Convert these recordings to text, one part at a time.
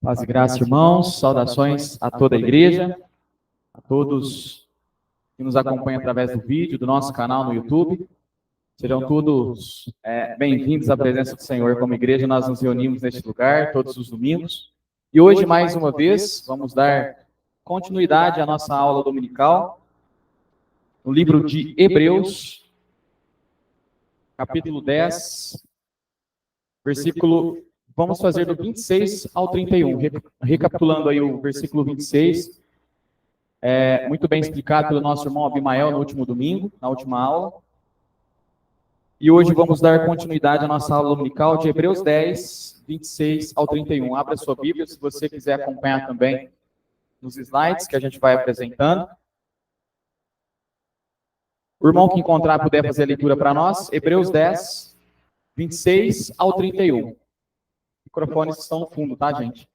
Paz e graça, irmãos, saudações a toda a igreja, a todos que nos acompanham através do vídeo, do nosso canal no YouTube. Sejam todos bem-vindos à presença do Senhor. Como igreja, nós nos reunimos neste lugar todos os domingos. E hoje, mais uma vez, vamos dar continuidade à nossa aula dominical, no livro de Hebreus, capítulo 10, versículo... Vamos fazer do 26 ao 31, recapitulando aí o versículo 26, muito bem explicado pelo nosso irmão Abimael no último domingo, na última aula. E hoje vamos dar continuidade à nossa aula dominical de Hebreus 10, 26 ao 31. Abra sua Bíblia, se você quiser acompanhar também nos slides que a gente vai apresentando. O irmão que encontrar puder fazer a leitura para nós, Hebreus 10, 26 ao 31. Microfones estão no fundo, tá, gente?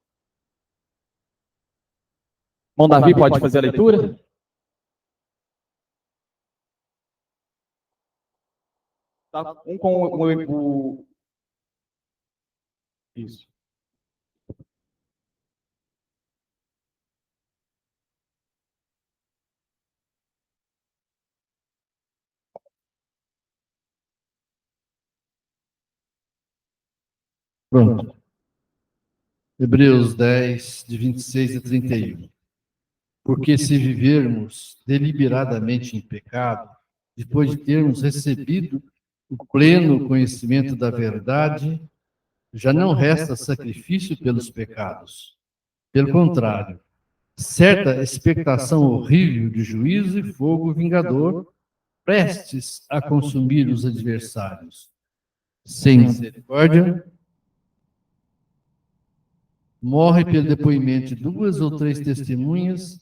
Irmão Davi, pode fazer a leitura? Tá, com o... Isso. Pronto. Hebreus 10, de 26 a 31. Porque se vivermos deliberadamente em pecado, depois de termos recebido o pleno conhecimento da verdade, já não resta sacrifício pelos pecados. Pelo contrário, certa expectação horrível de juízo e fogo vingador, prestes a consumir os adversários. Sem misericórdia, morre pelo depoimento de 2 ou 3 testemunhas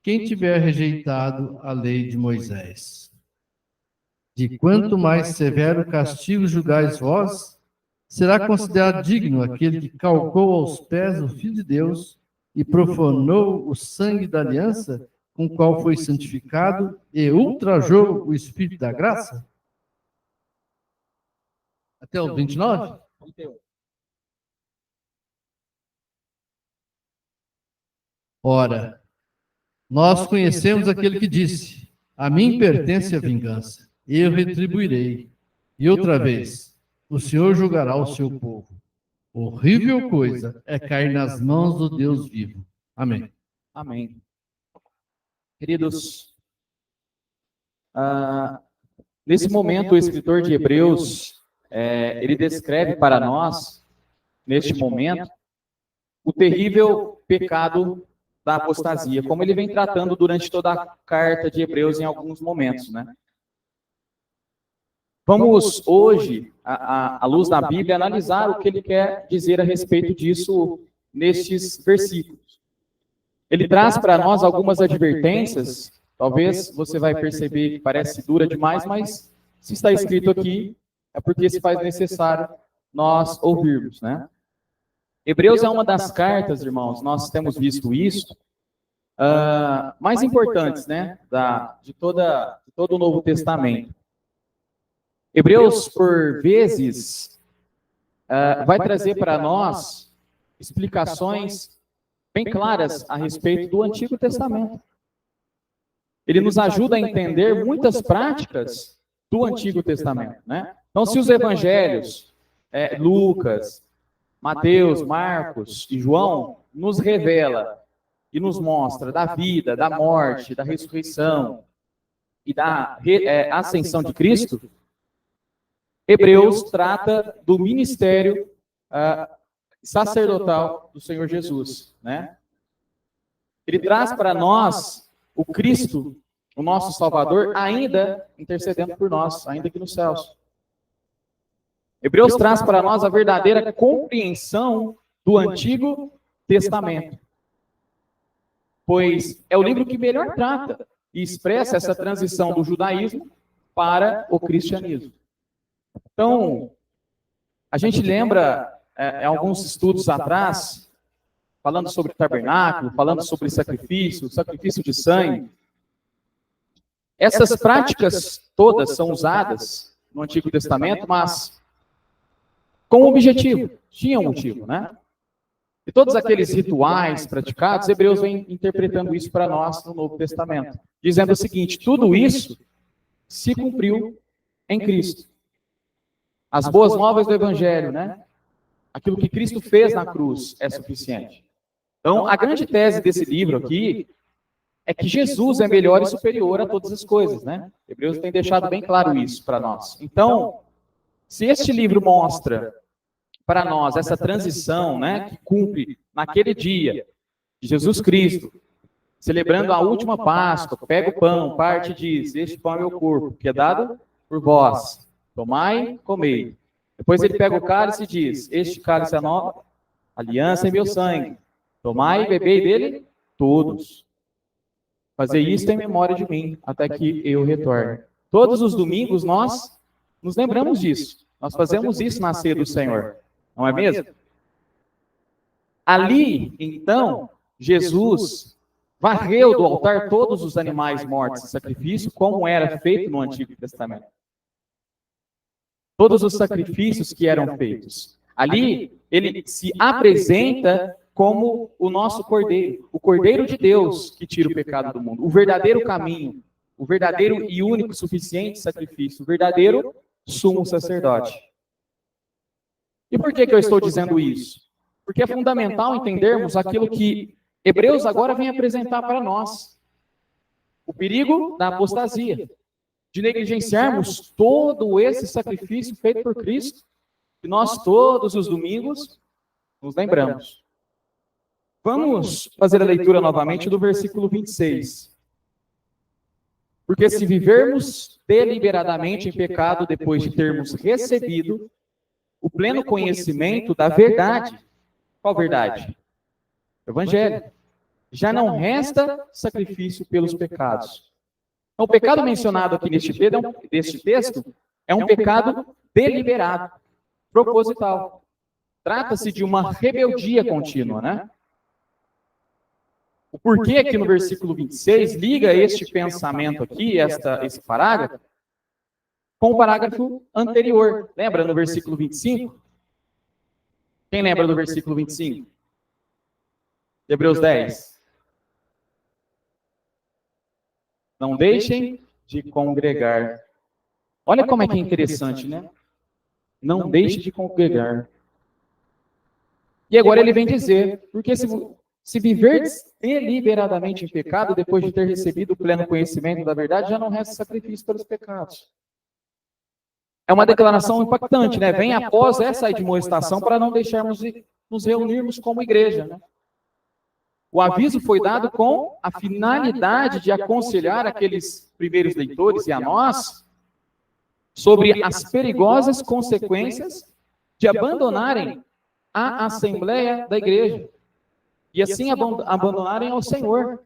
quem tiver rejeitado a lei de Moisés. De quanto mais severo castigo julgais vós, será considerado digno aquele que calcou aos pés o Filho de Deus e profanou o sangue da aliança com o qual foi santificado e ultrajou o Espírito da graça? Até o 29? 31. Ora, nós conhecemos aquele que disse: a mim pertence a vingança, eu retribuirei. E outra vez, o Senhor julgará o seu povo. Horrível coisa é cair nas mãos do Deus vivo. Amém. Amém. Queridos, nesse momento o escritor de Hebreus, ele descreve para nós, neste momento, o terrível pecado da apostasia, como ele vem tratando durante toda a carta de Hebreus em alguns momentos, né? Vamos hoje, à luz da Bíblia, analisar o que ele quer dizer a respeito disso nestes versículos. Ele traz para nós algumas advertências, talvez você vai perceber que parece dura demais, mas se está escrito aqui, é porque se faz necessário nós ouvirmos, né? Hebreus é uma das cartas, irmãos, nós temos visto isso, mais importantes, né, de todo o Novo Testamento. Hebreus, por vezes, vai trazer para nós explicações bem claras a respeito do Antigo Testamento. Ele nos ajuda a entender muitas práticas do Antigo Testamento, né? Então, se os evangelhos, Lucas, Mateus, Marcos e João nos revela e nos mostra da vida, da morte, da ressurreição e da ascensão de Cristo, Hebreus trata do ministério sacerdotal do Senhor Jesus, né? Ele traz para nós o Cristo, o nosso Salvador, ainda intercedendo por nós, ainda aqui nos céus. Hebreus traz para nós a verdadeira compreensão do Antigo Testamento, pois é o livro que melhor trata e expressa essa transição do judaísmo para o cristianismo. Então, a gente lembra, alguns estudos atrás, falando sobre tabernáculo, falando sobre sacrifício de sangue. Essas práticas todas são usadas no Antigo Testamento, mas com um objetivo, tinha um motivo, né? E todos aqueles rituais praticados, Hebreus vem interpretando isso para nós no Novo Testamento, dizendo o seguinte: tudo isso se cumpriu em Cristo. As boas novas do Evangelho, né? Aquilo que Cristo fez na cruz é suficiente. Então, a grande tese desse livro aqui é que Jesus é melhor e superior a todas as coisas, né? Hebreus tem deixado bem claro isso para nós. Então, se este livro mostra para nós essa transição, né, que cumpre naquele dia de Jesus Cristo, celebrando a última Páscoa, pega o pão, parte e diz: este pão é meu corpo, que é dado por vós, tomai, comei. Depois ele pega o cálice e diz: este cálice é a nova aliança em meu sangue, tomai e bebei dele todos. Fazer isso em memória de mim, até que eu retorne. Todos os domingos nós nos lembramos disso. Nós fazemos isso na ceia do Senhor. Não é mesmo? Ali, então, Jesus varreu do altar todos os animais mortos em sacrifício, como era feito no Antigo Testamento. Todos os sacrifícios que eram feitos. Ali, ele se apresenta como o nosso Cordeiro, o Cordeiro de Deus que tira o pecado do mundo, o verdadeiro caminho, o verdadeiro e único suficiente sacrifício, o verdadeiro sumo sacerdote. E por que eu estou dizendo isso? Porque é fundamental entendermos aquilo que Hebreus agora vem apresentar para nós. O perigo da apostasia, de negligenciarmos todo esse sacrifício feito por Cristo, que nós todos os domingos nos lembramos. Vamos fazer a leitura novamente do versículo 26. Porque se vivermos deliberadamente em pecado depois de termos recebido o pleno conhecimento da verdade. Qual verdade? Evangelho. Já não resta sacrifício pelos pecados. Então, o pecado mencionado aqui neste texto é um pecado deliberado, proposital. Trata-se de uma rebeldia contínua, né? O porquê aqui no versículo 26 liga este pensamento aqui, esse parágrafo, com o parágrafo anterior. Lembra no versículo 25? Quem lembra do versículo 25? Hebreus 10. Não deixem de congregar. Olha como é que é interessante, né? Não deixe de congregar. E agora ele vem dizer, porque se viver deliberadamente em pecado, depois de ter recebido o pleno conhecimento da verdade, já não resta sacrifício pelos pecados. É uma declaração impactante, né? Vem após essa admoestação para não deixarmos de nos reunirmos como igreja, né? O aviso foi dado com a finalidade de aconselhar aqueles primeiros leitores e a nós sobre as perigosas consequências de abandonarem a assembleia da igreja e assim abandonarem ao Senhor.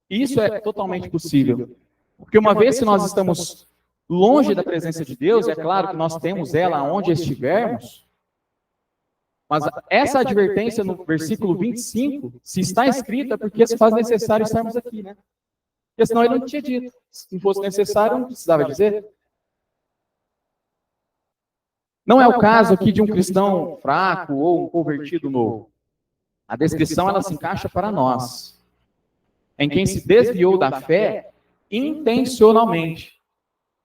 Isso é totalmente possível. Porque uma vez que nós estamos longe da presença de Deus, é claro que nós temos ela onde estivermos, mas essa advertência no versículo 25, se está escrita, porque se faz necessário estarmos aqui, né? Porque senão ele não tinha dito. Se não fosse necessário, não precisava dizer. Não é o caso aqui de um cristão fraco ou um convertido novo. A descrição, ela se encaixa para nós. Em quem se desviou da fé intencionalmente.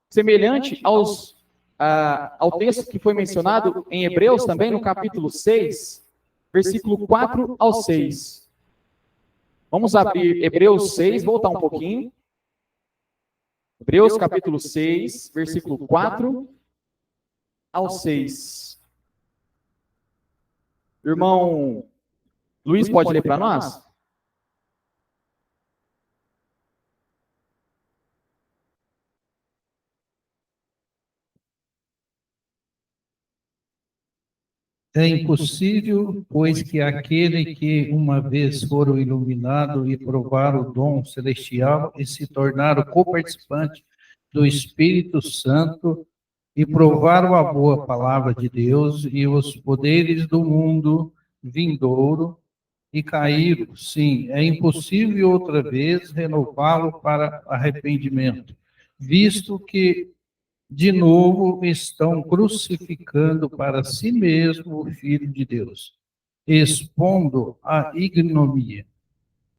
Semelhante ao texto que foi mencionado em Hebreus também, no capítulo 6, versículo 4 ao 6. Vamos abrir Hebreus 6, voltar um pouquinho. Hebreus capítulo 6, versículo 4 ao 6. Irmão Luiz, pode ler para nós? É impossível, pois que aquele que uma vez foram iluminado e provaram o dom celestial e se tornaram coparticipante do Espírito Santo e provaram a boa palavra de Deus e os poderes do mundo vindouro e caíram, sim, é impossível outra vez renová-lo para arrependimento, visto que de novo estão crucificando para si mesmo o Filho de Deus, expondo a ignomia.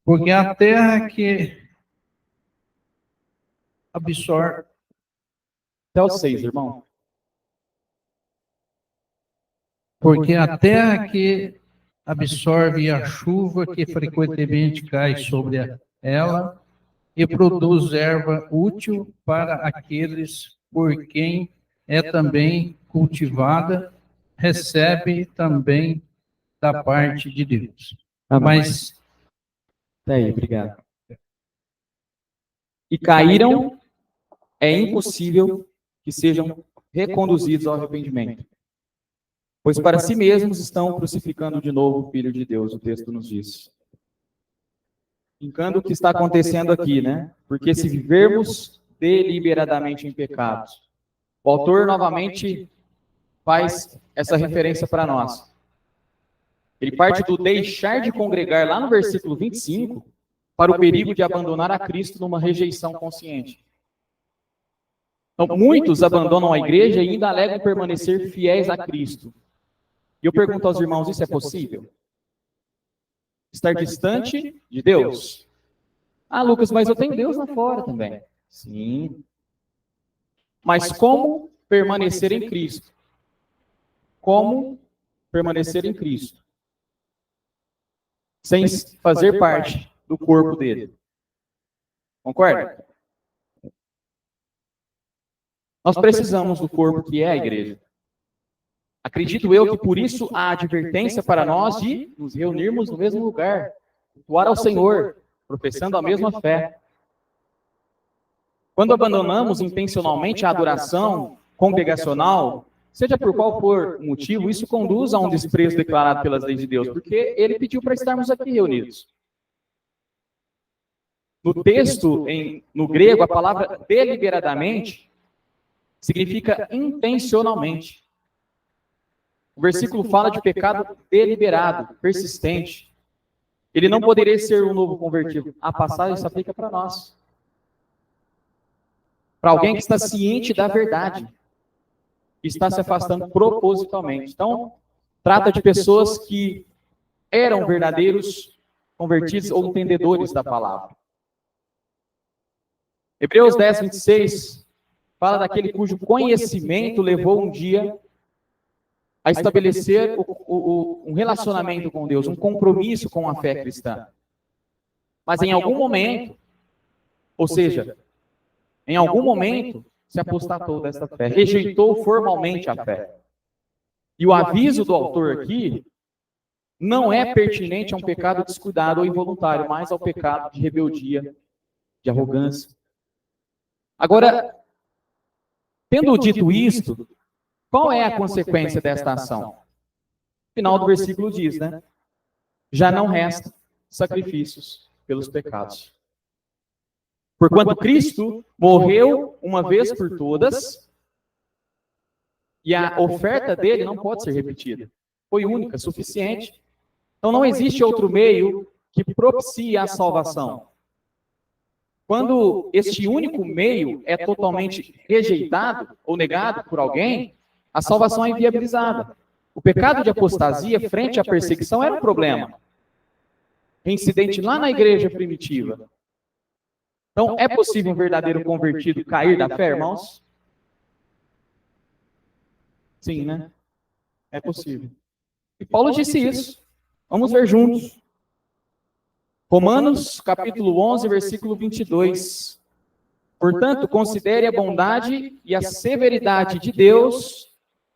Porque a terra que absorve. Até o 6, irmão. Porque a terra que absorve a chuva que frequentemente cai sobre ela e produz erva útil para aqueles por quem é também cultivada, recebe também da parte de Deus. Mas Tá aí, obrigado. E caíram, é impossível que sejam reconduzidos ao arrependimento. Pois para si mesmos estão crucificando de novo o Filho de Deus, o texto nos diz. Entendo o que está acontecendo aqui, né? Porque se vivermos deliberadamente em pecados, o autor novamente faz essa referência para nós. Ele parte do deixar de congregar lá no versículo 25 para o perigo de abandonar a Cristo numa rejeição consciente. Então, muitos abandonam a igreja e ainda alegam permanecer fiéis a Cristo. E eu pergunto aos irmãos, isso é possível? Estar distante de Deus? Ah, Lucas, mas eu tenho Deus lá fora também. Sim. Mas como permanecer em Cristo? Como permanecer em Cristo? Sem fazer parte do corpo dele. Concorda? Nós precisamos do corpo que é a igreja. Acredito eu que por isso há advertência para nós de nos reunirmos no mesmo lugar, cultuar ao Senhor, professando a mesma fé. Quando abandonamos intencionalmente a adoração congregacional, seja por qual for o motivo, isso conduz a um desprezo declarado pelas leis de Deus, porque ele pediu para estarmos aqui reunidos. No texto, no grego, a palavra deliberadamente significa intencionalmente. O versículo fala de pecado deliberado, persistente. Ele não poderia ser um novo convertido. A passagem se aplica para nós. Para alguém que está ciente da verdade. E está se afastando propositalmente. Então, trata de pessoas que eram verdadeiros convertidos ou entendedores da palavra. Hebreus 10, 26 fala daquele cujo conhecimento levou um dia a estabelecer um relacionamento com Deus, um compromisso com a fé cristã. Mas em algum momento, ou seja, em algum momento, se apostatou dessa fé, rejeitou formalmente a fé. E o aviso do autor aqui não é pertinente a um pecado descuidado ou involuntário, mas ao pecado de rebeldia, de arrogância. Agora, tendo dito isto, qual é a consequência desta ação? Final do versículo diz, né? Já não resta sacrifícios pelos pecados. Porquanto Cristo morreu uma vez por todas, e a oferta dele não pode ser repetida. Foi única, suficiente. Então não existe outro meio que propicie a salvação. Quando este único meio é totalmente rejeitado ou negado por alguém, a salvação é inviabilizada. O pecado de apostasia frente à perseguição era um problema. Reincidente lá na igreja primitiva. Então, é possível um verdadeiro convertido cair da fé, irmãos? Sim, né? É possível. E Paulo disse isso. Vamos ver juntos. Romanos, capítulo 11, versículo 22. Portanto, considere a bondade e a severidade de Deus,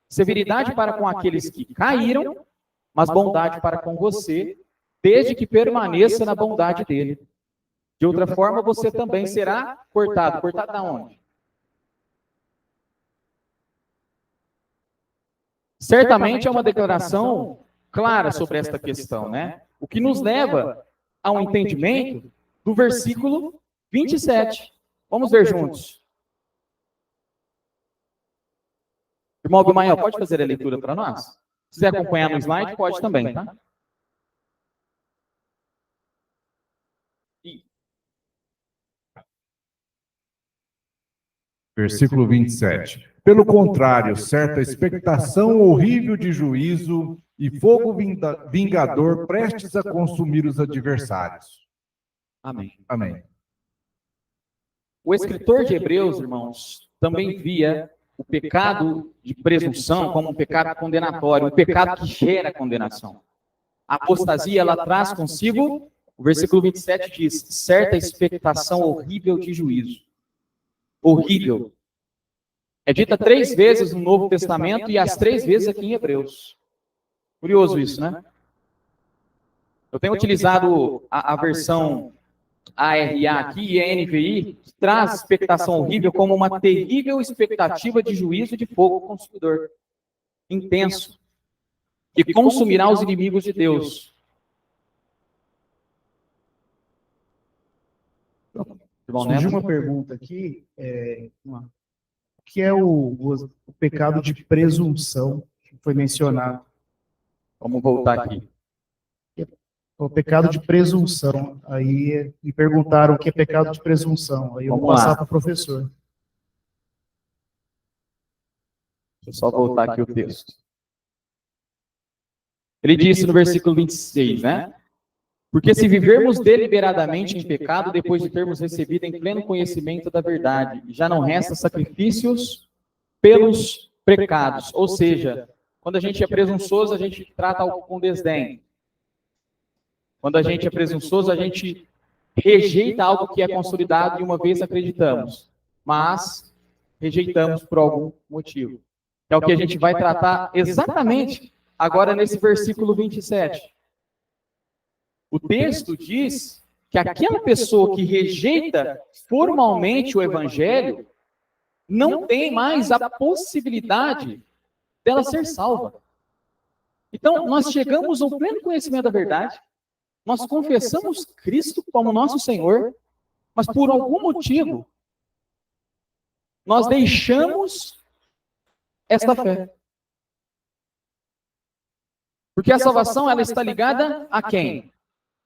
severidade para com aqueles que caíram, mas bondade para com você, desde que permaneça na bondade dele. De outra forma, você também será cortado. Cortado da onde? Certamente é uma declaração clara sobre esta questão, né? O que nos leva ao entendimento do versículo 27. Vamos ver juntos. Irmão Abimael, pode fazer a leitura para nós? Se quiser acompanhar no slide, pode também, tá? Versículo 27. Pelo contrário, certa expectação horrível de juízo e fogo vingador prestes a consumir os adversários. Amém. Amém. O escritor de Hebreus, irmãos, também via o pecado de presunção como um pecado condenatório, um pecado que gera condenação. A apostasia, ela traz consigo, o versículo 27 diz, certa expectação horrível de juízo. Horrível. É dita 3 vezes no Novo Testamento e as 3 vezes aqui em Hebreus. Curioso isso, né? Eu tenho utilizado a versão ARA aqui e a NVI, que traz expectação horrível como uma terrível expectativa de juízo de fogo consumidor. Intenso. Que consumirá os inimigos de Deus. Surgiu uma pergunta aqui, que é o pecado de presunção, que foi mencionado. Vamos voltar aqui. O pecado de presunção. Aí me perguntaram o que é pecado de presunção. Aí eu vou Vamos lá. passar para o professor. Deixa eu só voltar aqui o texto. Ele disse no versículo 26, né? Porque se vivermos deliberadamente em pecado, depois de termos recebido em pleno conhecimento da verdade, já não resta sacrifícios pelos pecados. Ou seja, quando a gente é presunçoso, a gente trata algo com desdém. Quando a gente é presunçoso, a gente rejeita algo que é consolidado e uma vez acreditamos, mas rejeitamos por algum motivo. É o que a gente vai tratar exatamente agora nesse versículo 27. O texto diz que aquela pessoa que rejeita formalmente o evangelho não tem mais a possibilidade dela ser salva. Então, nós chegamos ao pleno conhecimento da verdade, nós confessamos Cristo como nosso Senhor, mas por algum motivo, nós deixamos esta fé. Porque a salvação, ela está ligada a quem?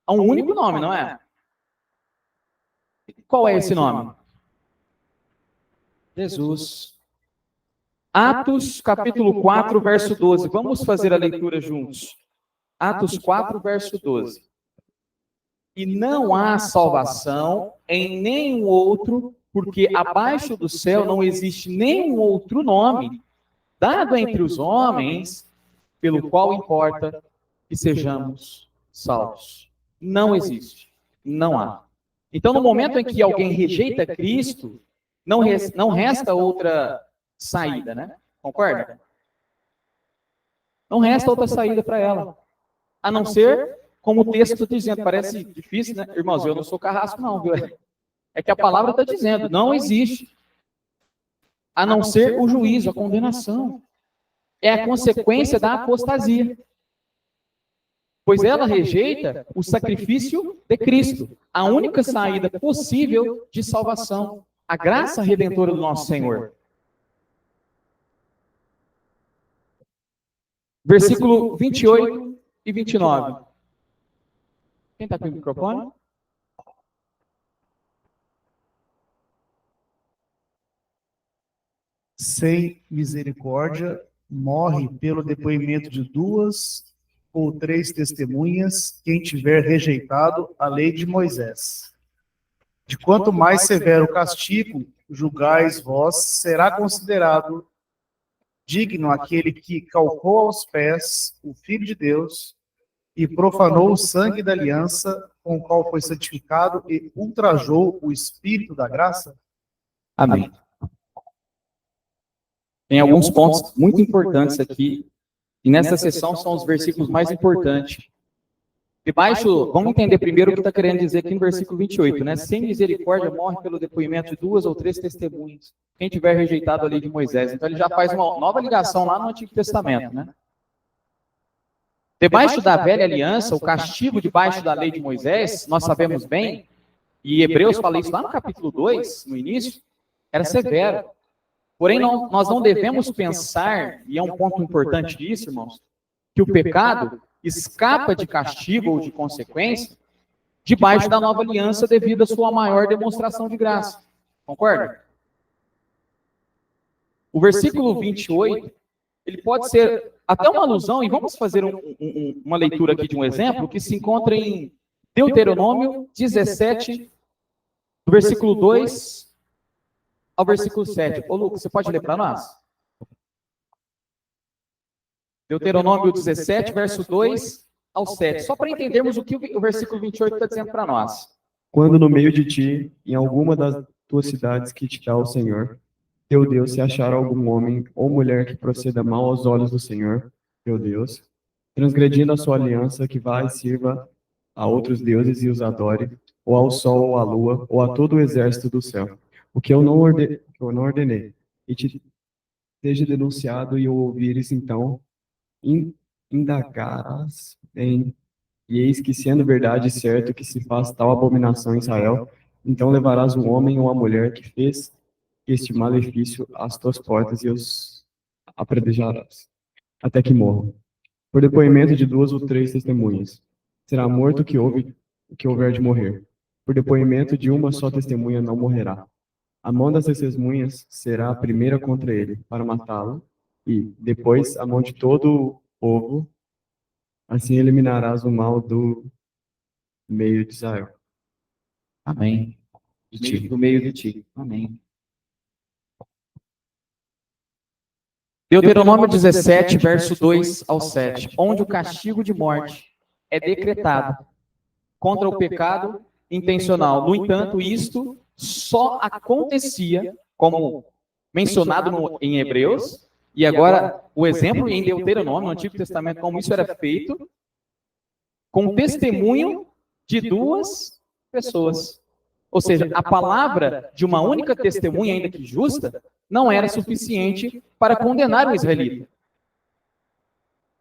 A um único nome, não é? Qual é esse nome? Jesus. Atos, capítulo 4, verso 12. Vamos fazer a leitura juntos. Atos 4, verso 12. E não há salvação em nenhum outro, porque abaixo do céu não existe nenhum outro nome dado entre os homens, pelo qual importa que sejamos salvos. Não existe. Não há. Então, no momento em que alguém rejeita Cristo, não resta outra saída, né? Concorda? Não resta outra saída para ela. A não ser, como o texto está dizendo, parece difícil, né? Irmãos, eu não sou carrasco não, viu? É que a palavra está dizendo, não existe. A não ser o juízo, a condenação. É a consequência da apostasia. Pois ela rejeita o sacrifício de Cristo, a única saída possível de salvação, a graça redentora do nosso Senhor. Versículo 28 e 29. Quem está com o microfone? Sem misericórdia, morre pelo depoimento de 2 ou 3 testemunhas quem tiver rejeitado a lei de Moisés. De quanto mais severo o castigo julgais vós, será considerado digno aquele que calcou aos pés o Filho de Deus e profanou o sangue da aliança com o qual foi santificado e ultrajou o Espírito da graça? Amém. Tem alguns pontos muito importantes aqui, e nessa sessão são os versículos mais importantes. Debaixo, vamos entender primeiro o que está querendo dizer aqui no versículo 28, né? Sem misericórdia morre pelo depoimento de 2 ou 3 testemunhas, quem tiver rejeitado a lei de Moisés. Então ele já faz uma nova ligação lá no Antigo Testamento, né? Debaixo da velha aliança, o castigo debaixo da lei de Moisés, nós sabemos bem, e Hebreus fala isso lá no capítulo 2, no início, era severo. Porém, nós não devemos pensar, e é um ponto importante disso, irmãos, que o pecado escapa de castigo ou de consequência debaixo da nova aliança devido à sua maior demonstração de graça. Concorda? o versículo 28, ele pode ser até uma alusão, e vamos fazer uma leitura aqui de um exemplo, que se encontra em Deuteronômio 17, do versículo 2 ao versículo 7. Ô, Lucas, você pode ler para nós? Deuteronômio 17, verso 2 ao 7. Só para entendermos o que o versículo 28 está dizendo para nós. Quando no meio de ti, em alguma das tuas cidades que te dá o Senhor, teu Deus, se achar algum homem ou mulher que proceda mal aos olhos do Senhor, teu Deus, transgredindo a sua aliança, que vá e sirva a outros deuses e os adore, ou ao sol, ou à lua, ou a todo o exército do céu, o que eu não ordenei, e te seja denunciado e o ouvires, então, indagarás bem, e eis que, sendo verdade e certo que se faz tal abominação em Israel, então levarás um homem ou uma mulher que fez este malefício às tuas portas e os apedrejarás, até que morram. Por depoimento de 2 ou 3 testemunhas, será morto o que houver de morrer. Por depoimento de uma só testemunha não morrerá. A mão das testemunhas será a primeira contra ele, para matá-lo, e, depois, a mão de todo o povo. Assim eliminarás o mal do meio de Israel. Amém. Do meio de ti. Amém. Deuteronômio 17, verso 2 ao 7, onde o castigo de morte é decretado contra o pecado intencional. No entanto, isto só acontecia, como mencionado em Hebreus, e agora o exemplo em Deuteronômio, no Antigo Testamento, como isso era feito, com testemunho de 2 pessoas. Ou seja, a palavra de uma única testemunha, ainda que justa, não era suficiente para condenar o israelita.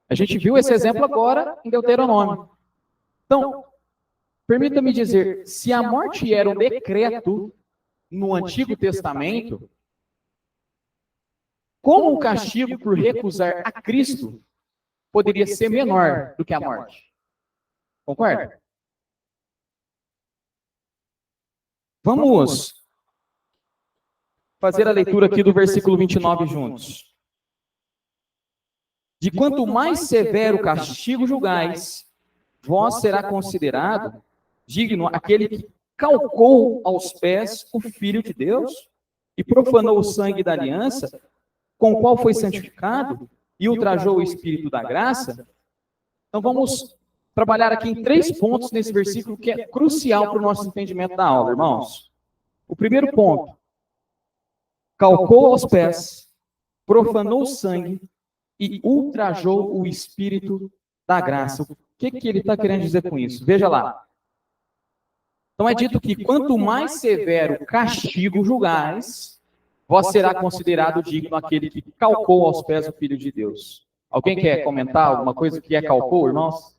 A gente viu esse exemplo agora em Deuteronômio. Então, permita-me dizer, se a morte era um decreto no Antigo Testamento, como o castigo por recusar a Cristo poderia ser menor do que a morte? Concorda? Vamos fazer a leitura aqui do versículo 29 juntos. De quanto mais severo castigo julgais, vós será considerado digno aquele que calcou aos pés o Filho de Deus e profanou o sangue da aliança, com o qual foi santificado e ultrajou o Espírito da graça. Então vamos trabalhar aqui em 3 pontos nesse versículo que é crucial para o nosso entendimento da aula, irmãos. O primeiro ponto, calcou aos pés, profanou o sangue e ultrajou o Espírito da graça. O que ele está querendo dizer com isso? Veja lá. Então é dito que quanto mais severo castigo julgais, vós será considerado digno aquele que calcou aos pés o Filho de Deus. Alguém quer comentar alguma coisa que é calcou, irmãos?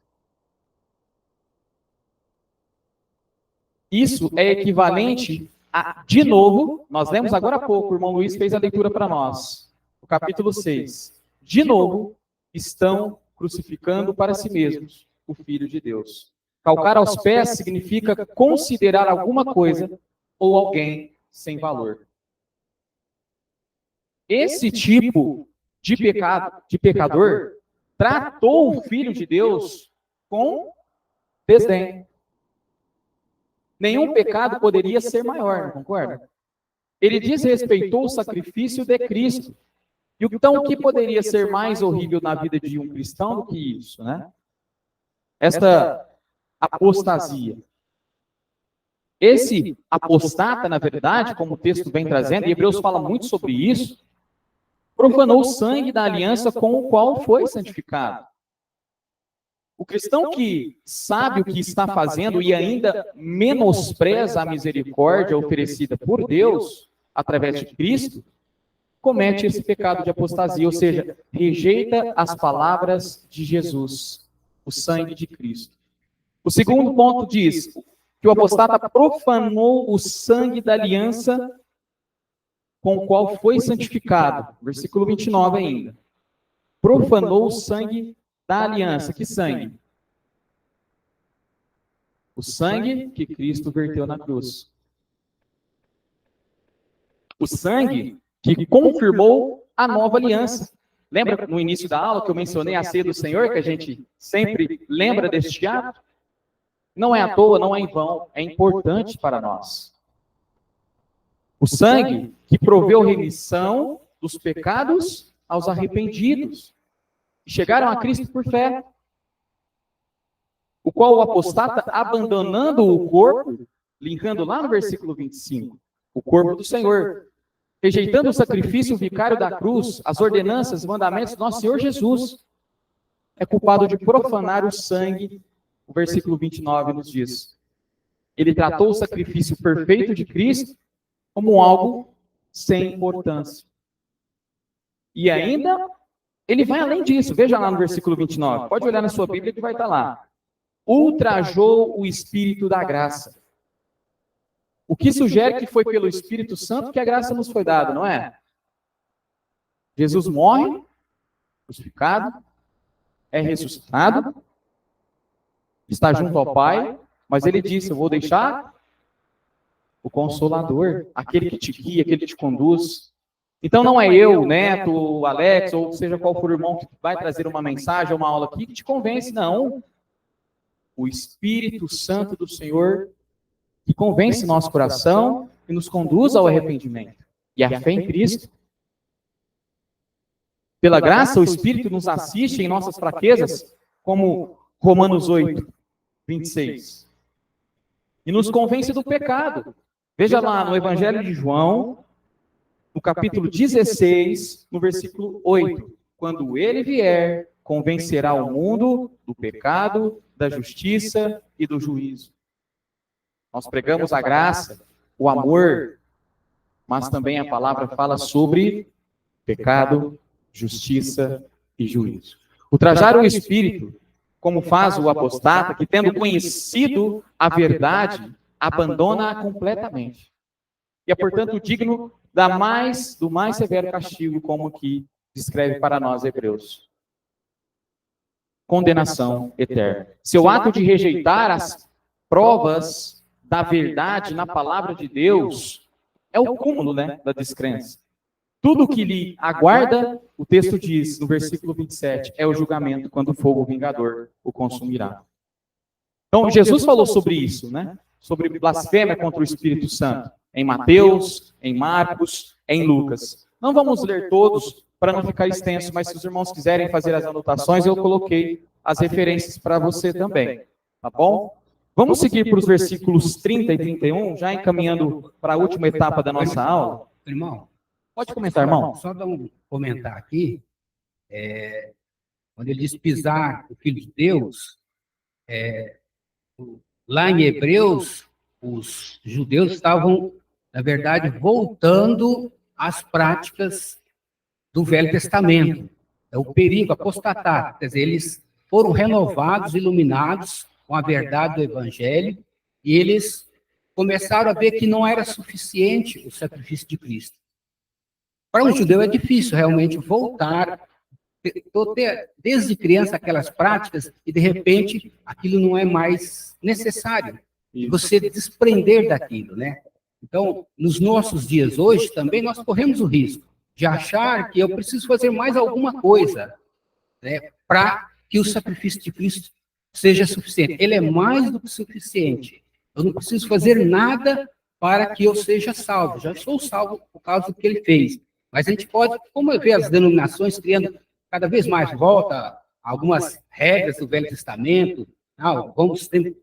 Isso é equivalente a, de novo, nós lemos agora há pouco, o irmão Luiz fez a leitura para nós, o capítulo 6. De novo, estão crucificando para si mesmos o Filho de Deus. Calcar aos pés significa considerar alguma coisa ou alguém sem valor. Esse tipo de pecador tratou o Filho de Deus com desdém. Nenhum pecado poderia ser maior, não concorda? Ele desrespeitou o sacrifício de Cristo. E então, o que poderia ser mais horrível na vida de um cristão do que isso, né? Esta apostasia. Esse apostata, na verdade, como o texto vem trazendo, e Hebreus fala muito sobre isso, profanou o sangue da aliança com o qual foi santificado. O cristão que sabe o que está fazendo e ainda menospreza a misericórdia oferecida por Deus, através de Cristo, comete esse pecado de apostasia, ou seja, rejeita as palavras de Jesus, o sangue de Cristo. O segundo ponto diz que o apostata profanou o sangue da aliança com o qual foi santificado. Versículo 29 ainda. Profanou o sangue da aliança. Que sangue? O sangue que Cristo verteu na cruz. O sangue que confirmou a nova aliança. Lembra no início da aula que eu mencionei a ceia do Senhor, que a gente sempre lembra deste ato? Não é à toa, não é em vão, é importante para nós. O sangue que proveu remissão dos pecados aos arrependidos, que chegaram a Cristo por fé, o qual o apostata, abandonando o corpo, linkando lá no versículo 25, o corpo do Senhor, rejeitando o sacrifício vicário da cruz, as ordenanças, os mandamentos do nosso Senhor Jesus, é culpado de profanar o sangue. O versículo 29 nos diz. Ele tratou o sacrifício perfeito de Cristo como algo sem importância. E ainda, ele vai além disso. Veja lá no versículo 29. Pode olhar na sua Bíblia que vai estar lá. Ultrajou o Espírito da graça. O que sugere que foi pelo Espírito Santo que a graça nos foi dada, não é? Jesus morre, crucificado, é ressuscitado, está junto ao Pai, mas ele disse, eu vou deixar o Consolador, aquele que te guia, aquele que te conduz. Então não é eu, Neto, o Alex, ou seja qual for o irmão que vai trazer uma mensagem, uma aula aqui, que te convence, não. O Espírito Santo do Senhor que convence nosso coração e nos conduz ao arrependimento e à fé em Cristo. Pela graça, o Espírito nos assiste em nossas fraquezas, como Romanos 8, 26. E nos convence do pecado. Veja lá no Evangelho de João, no capítulo 16, no versículo 8. Quando ele vier, convencerá o mundo do pecado, da justiça e do juízo. Nós pregamos a graça, o amor, mas também a palavra fala sobre pecado, justiça e juízo. Ultrajar o Espírito, como faz o apostata, que tendo conhecido a verdade, abandona-a completamente. E é, portanto, digno do mais severo castigo, como aqui descreve para nós Hebreus. Condenação eterna. Seu ato de rejeitar as provas da verdade na palavra de Deus é o cúmulo, da descrença. Tudo que lhe aguarda, o texto diz no versículo 27, é o julgamento quando o fogo vingador o consumirá. Então, Jesus falou sobre isso, sobre blasfêmia contra o Espírito Santo, em Mateus, em Marcos, em Lucas. Não vamos ler todos para não ficar extenso, mas se os irmãos quiserem fazer as anotações, eu coloquei as referências para você também, tá bom? Vamos seguir para os versículos 30 e 31, já encaminhando para a última etapa da nossa aula. Irmão, Pode comentar, irmão. Só dar um comentar aqui. Quando ele diz pisar o Filho de Deus, lá em Hebreus, os judeus estavam, na verdade, voltando às práticas do Velho Testamento. É o perigo, apostatar. Quer dizer, eles foram renovados, iluminados com a verdade do Evangelho, e eles começaram a ver que não era suficiente o sacrifício de Cristo. Para um judeu é difícil realmente voltar, ter desde criança aquelas práticas, e de repente aquilo não é mais necessário. E você desprender daquilo, Então, nos nossos dias hoje também nós corremos o risco de achar que eu preciso fazer mais alguma coisa, para que o sacrifício de Cristo seja suficiente. Ele é mais do que suficiente. Eu não preciso fazer nada para que eu seja salvo. Já sou salvo por causa do que ele fez. Mas a gente pode, como ver as denominações criando cada vez mais volta a algumas regras do Velho Testamento,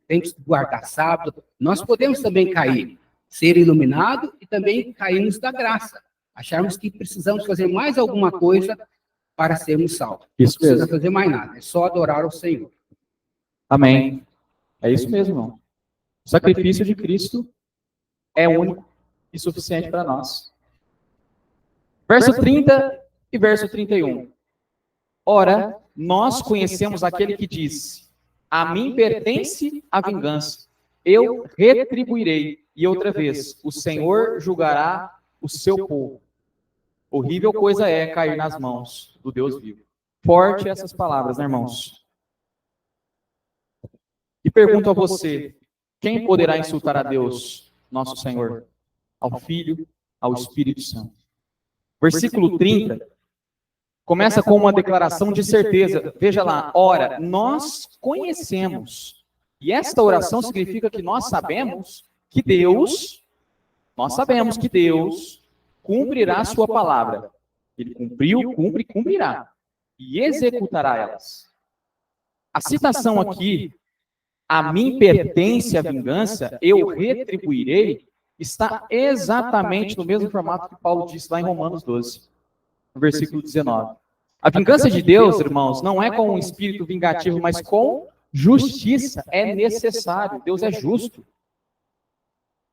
temos que guardar sábado, nós podemos também cair, ser iluminado e também cairmos da graça. Acharmos que precisamos fazer mais alguma coisa para sermos salvos. Isso não precisa mesmo. fazer mais nada, é só adorar o Senhor. Amém. É isso mesmo, irmão. O sacrifício de Cristo é único e suficiente para nós. Verso 30 e verso 31. Ora, nós conhecemos aquele que disse: a mim pertence a vingança, eu retribuirei. E outra vez, o Senhor julgará o seu povo. Horrível coisa é cair nas mãos do Deus vivo. Forte essas palavras, irmãos? E pergunto a você, quem poderá insultar a Deus, nosso Senhor? Ao Filho, ao Espírito Santo. Versículo 30 Começa com uma declaração de certeza. Veja lá, ora, nós conhecemos. E esta oração significa que nós sabemos que Deus cumprirá a sua palavra. Ele cumpriu, cumpre e cumprirá. E executará elas. A citação aqui, a mim pertence a vingança, eu retribuirei, está exatamente no mesmo formato que Paulo disse lá em Romanos 12, no versículo 19. A vingança de Deus, irmãos, não é com um espírito vingativo, mas com justiça. É necessário. Deus é justo.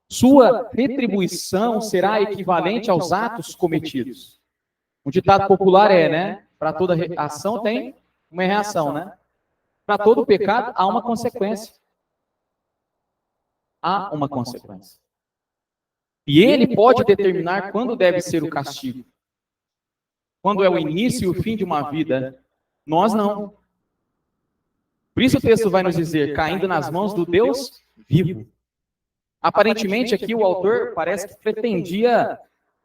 Sua retribuição será equivalente aos atos cometidos. Um ditado popular é, né? Para toda ação tem uma reação, né? Para todo pecado há uma consequência. Há uma consequência. E ele pode determinar quando deve ser o castigo. Quando é o início e o fim de uma vida. Nós não. Por isso o texto vai nos dizer, caindo nas mãos do Deus vivo. Aparentemente aqui o autor parece que pretendia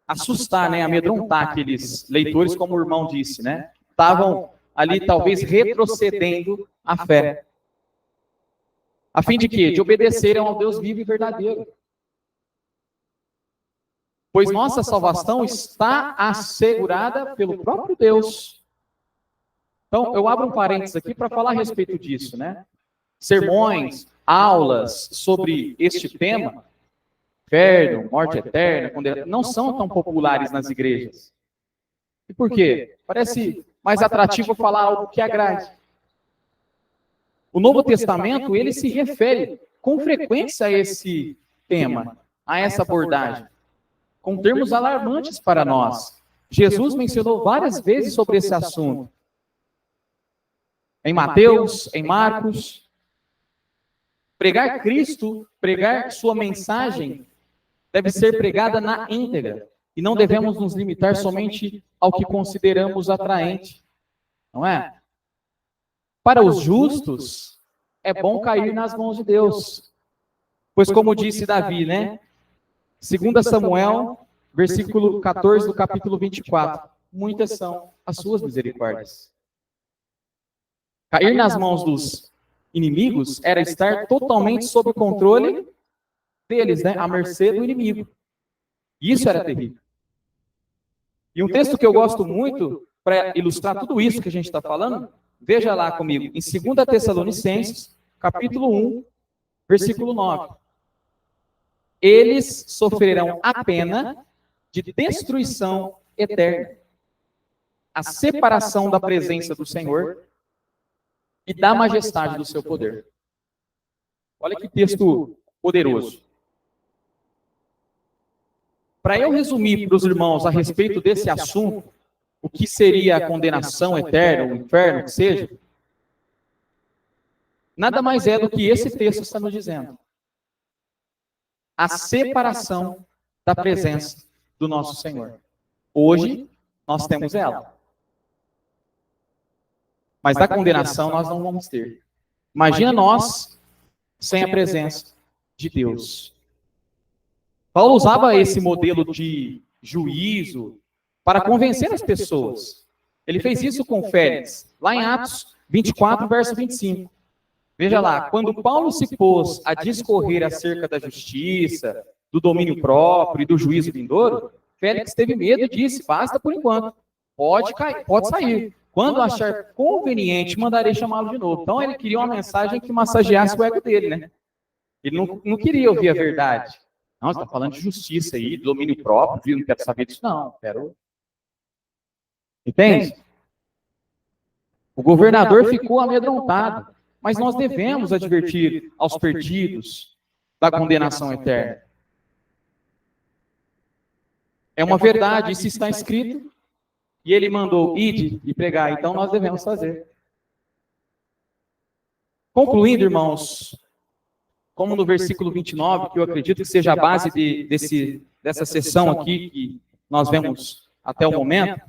assustar, né, amedrontar aqueles leitores, como o irmão disse, né? Estavam ali talvez retrocedendo a fé. A fim de quê? De obedecerem ao Deus vivo e verdadeiro. Pois nossa salvação está assegurada pelo próprio Deus. Então, eu abro um parênteses aqui para falar a respeito disso, né? Sermões, aulas sobre este tema, inferno, morte eterna, condenação, não são tão populares nas igrejas. E por quê? Parece mais atrativo falar algo que agrade. O Novo Testamento, ele se refere com frequência a esse tema, a essa abordagem, com termos alarmantes para nós. Jesus mencionou várias vezes sobre esse assunto. Em Mateus, em Marcos. Pregar Cristo, pregar sua mensagem, deve ser pregada na íntegra. E não devemos nos limitar somente ao que consideramos atraente. Não é? Para os justos, é bom cair nas mãos de Deus. Pois como disse Davi, né? 2 Samuel, versículo 14 do capítulo 24. Muitas são as suas misericórdias. Cair nas mãos dos inimigos era estar totalmente sob o controle deles, né? À mercê do inimigo. Isso era terrível. E um texto que eu gosto muito para ilustrar tudo isso que a gente está falando, veja lá comigo, em 2 Tessalonicenses, capítulo 1, versículo 9. Eles sofrerão a pena de destruição eterna, a separação da presença do Senhor e da majestade do seu poder. Olha que texto poderoso. Para eu resumir para os irmãos a respeito desse assunto, o que seria a condenação eterna, o inferno, que seja, nada mais é do que esse texto está nos dizendo. A separação da presença do nosso Senhor. Hoje, nós temos ela. Mas da condenação nós não vamos ter. Imagina nós sem a presença de Deus. Paulo usava esse modelo de juízo para convencer as pessoas. Ele fez isso com Félix, lá em Atos 24, verso 25. Veja lá, quando Paulo se pôs a discorrer acerca da justiça, do domínio próprio e do juízo vindouro, Félix teve medo e disse, basta por enquanto, pode sair. Quando achar conveniente, mandarei chamá-lo de novo. Então ele queria uma mensagem que massageasse o ego dele, né? Ele não queria ouvir a verdade. Não, você está falando de justiça aí, domínio próprio, não quero saber disso, não. Quero... Entende? O governador ficou amedrontado, mas nós devemos advertir aos perdidos da condenação eterna. É uma verdade, isso está escrito, e ele mandou ide e pregar, então nós devemos fazer. Concluindo, irmãos, como no versículo 29, que eu acredito que seja a base dessa sessão aqui que nós vemos até o momento,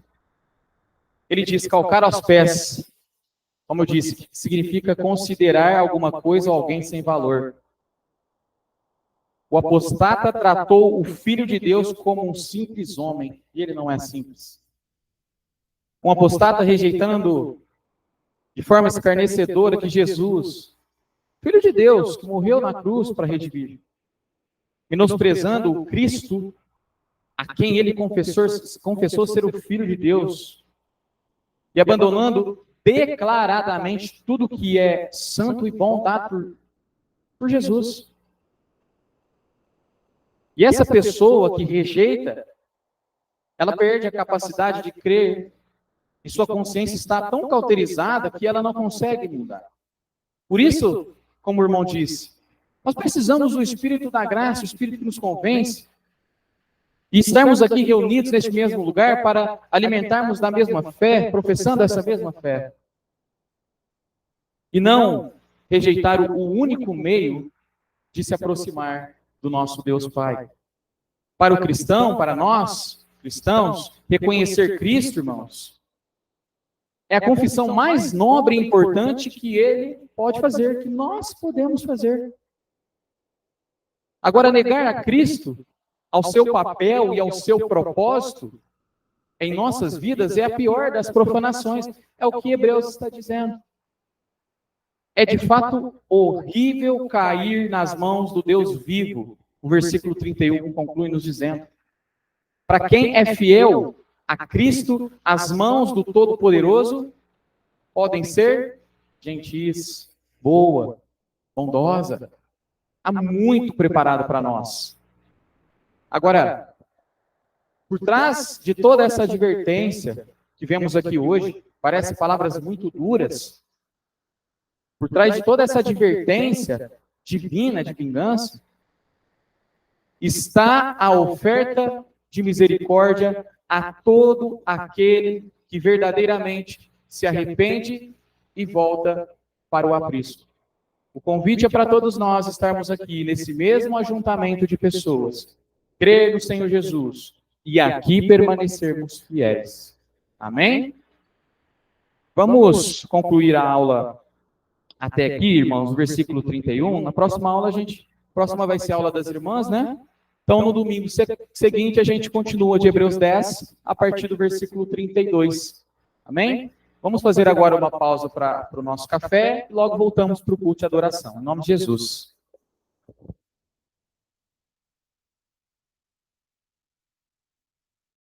ele diz, calcar aos pés, como eu disse, significa considerar alguma coisa ou alguém sem valor. O apostata tratou o Filho de Deus como um simples homem, e ele não é simples. Um apostata rejeitando de forma escarnecedora que Jesus, Filho de Deus, que morreu na cruz para redimir, menosprezando o Cristo, a quem ele confessou ser o Filho de Deus, e abandonando declaradamente tudo que é santo e bom dado por Jesus. E essa pessoa que rejeita, ela perde a capacidade de crer, e sua consciência está tão cauterizada que ela não consegue mudar. Por isso, como o irmão disse, nós precisamos do Espírito da graça, o Espírito que nos convence, e estarmos aqui reunidos neste mesmo lugar para alimentarmos da mesma fé, professando essa mesma fé. E não rejeitar o único meio de se aproximar do nosso Deus Pai. Para o cristão, para nós, cristãos, reconhecer Cristo, irmãos, é a confissão mais nobre e importante que ele pode fazer, que nós podemos fazer. Agora, negar a Cristo, ao seu papel e ao seu propósito em nossas vidas é a pior das profanações. É o que Hebreus está dizendo. É de fato horrível cair nas mãos do Deus vivo. O versículo 31 conclui nos dizendo: para quem é fiel a Cristo, as mãos do Todo-Poderoso podem ser gentis, boa, bondosa. Há muito preparado para nós. Agora, por trás de toda essa advertência que vemos aqui hoje, parecem palavras muito duras. Por trás de toda essa advertência divina de vingança, está a oferta de misericórdia a todo aquele que verdadeiramente se arrepende e volta para o aprisco. O convite é para todos nós estarmos aqui nesse mesmo ajuntamento de pessoas, crer no Senhor Jesus e aqui permanecermos fiéis. Amém? Vamos concluir a aula até aqui, irmãos, versículo 31. Na próxima aula, próxima vai ser a aula das irmãs, né? Então, no domingo seguinte, a gente continua de Hebreus 10, a partir do versículo 32. Amém? Vamos fazer agora uma pausa para o nosso café e logo voltamos para o culto de adoração. Em nome de Jesus.